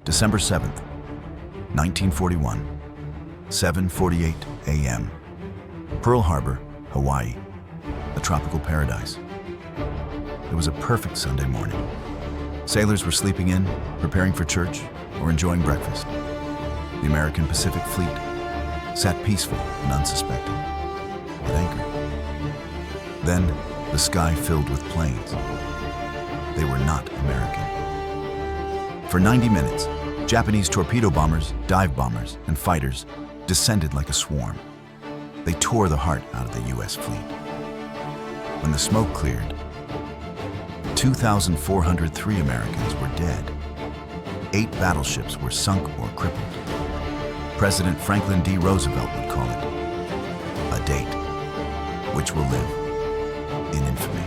December 7th, 1941, 7:48 a.m. Pearl Harbor, Hawaii, a tropical paradise. It was a perfect Sunday morning. Sailors were sleeping in, preparing for church, or enjoying breakfast. The American Pacific Fleet sat peaceful and unsuspecting, at anchor. Then, the sky filled with planes. They were not American. For 90 minutes, Japanese torpedo bombers, dive bombers, and fighters descended like a swarm. They tore the heart out of the U.S. fleet. When the smoke cleared, 2,403 Americans were dead. 8 battleships were sunk or crippled. President Franklin D. Roosevelt would call it a date which will live in infamy.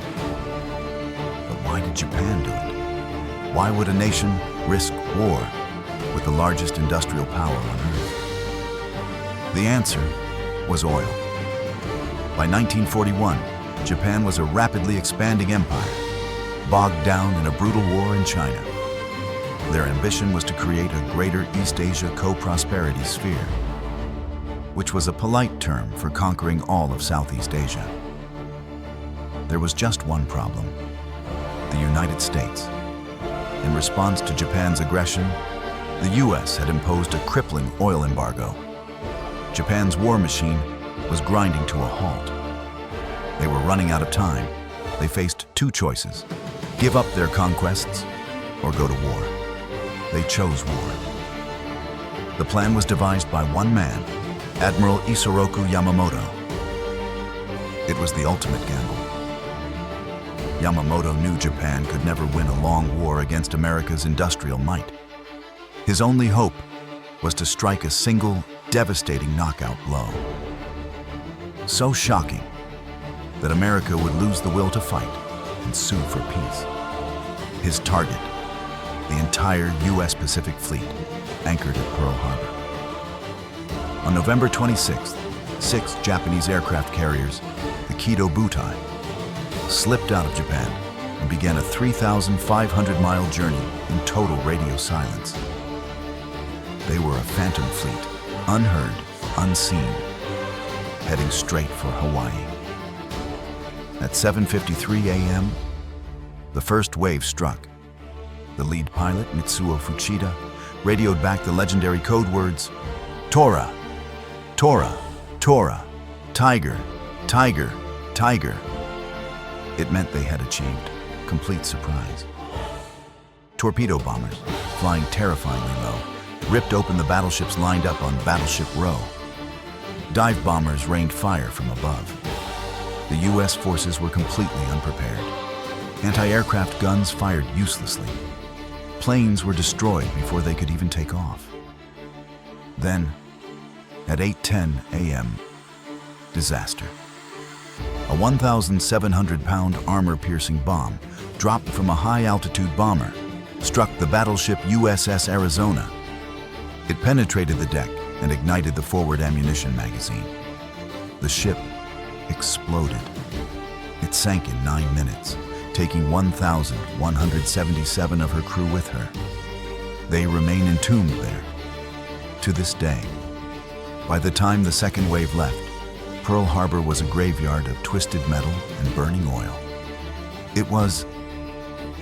But why did Japan do it? Why would a nation risk war with the largest industrial power on Earth? The answer was oil. By 1941, Japan was a rapidly expanding empire, bogged down in a brutal war in China. Their ambition was to create a greater East Asia co-prosperity sphere, which was a polite term for conquering all of Southeast Asia. There was just one problem: the United States. In response to Japan's aggression, the U.S. had imposed a crippling oil embargo. Japan's war machine was grinding to a halt. They were running out of time. They faced 2 choices: give up their conquests or go to war. They chose war. The plan was devised by one man, Admiral Isoroku Yamamoto. It was the ultimate gamble. Yamamoto knew Japan could never win a long war against America's industrial might. His only hope was to strike a single, devastating knockout blow. So shocking that America would lose the will to fight and sue for peace. His target, the entire U.S. Pacific Fleet, anchored at Pearl Harbor. On November 26th, 6 Japanese aircraft carriers, the Kido Butai, slipped out of Japan and began a 3,500-mile journey in total radio silence. They were a phantom fleet, unheard, unseen, heading straight for Hawaii. At 7:53 a.m., the first wave struck. The lead pilot, Mitsuo Fuchida, radioed back the legendary code words, "Tora, Tora, Tora, Tiger, Tiger, Tiger." It meant they had achieved complete surprise. Torpedo bombers, flying terrifyingly low, ripped open the battleships lined up on Battleship Row. Dive bombers rained fire from above. The U.S. forces were completely unprepared. Anti-aircraft guns fired uselessly. Planes were destroyed before they could even take off. Then, at 8:10 a.m., disaster. A 1,700-pound armor-piercing bomb dropped from a high-altitude bomber struck the battleship USS Arizona. It penetrated the deck and ignited the forward ammunition magazine. The ship exploded. It sank in 9 minutes, taking 1,177 of her crew with her. They remain entombed there to this day. By the time the second wave left, Pearl Harbor was a graveyard of twisted metal and burning oil. It was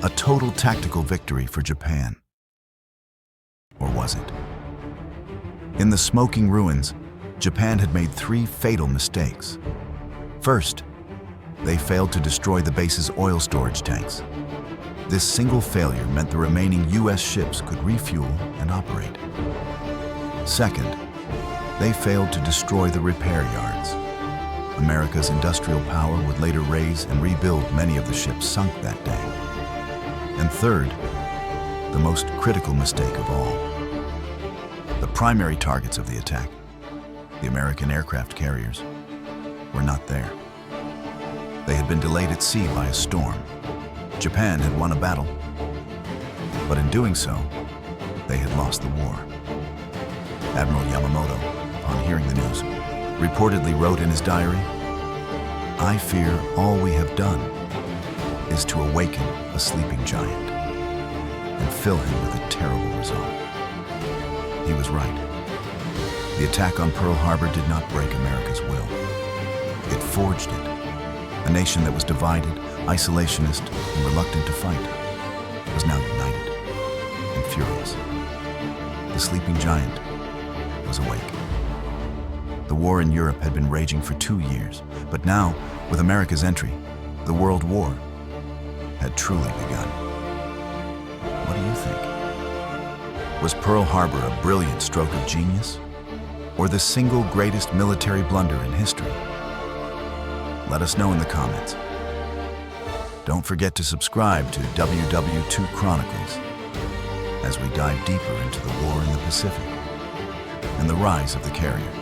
a total tactical victory for Japan. Or was it? In the smoking ruins, Japan had made 3 fatal mistakes. First, they failed to destroy the base's oil storage tanks. This single failure meant the remaining U.S. ships could refuel and operate. Second, they failed to destroy the repair yards. America's industrial power would later raise and rebuild many of the ships sunk that day. And third, the most critical mistake of all. The primary targets of the attack, the American aircraft carriers, were not there. They had been delayed at sea by a storm. Japan had won a battle, but in doing so, they had lost the war. Admiral Yamamoto, upon hearing the news, reportedly wrote in his diary, "I fear all we have done is to awaken a sleeping giant and fill him with a terrible resolve." He was right. The attack on Pearl Harbor did not break America's will. It forged it. A nation that was divided, isolationist, and reluctant to fight was now united and furious. The sleeping giant was awake. The war in Europe had been raging for 2 years, but now, with America's entry, the World War had truly begun. What do you think? Was Pearl Harbor a brilliant stroke of genius, or the single greatest military blunder in history? Let us know in the comments. Don't forget to subscribe to WW2 Chronicles as we dive deeper into the war in the Pacific and the rise of the carrier.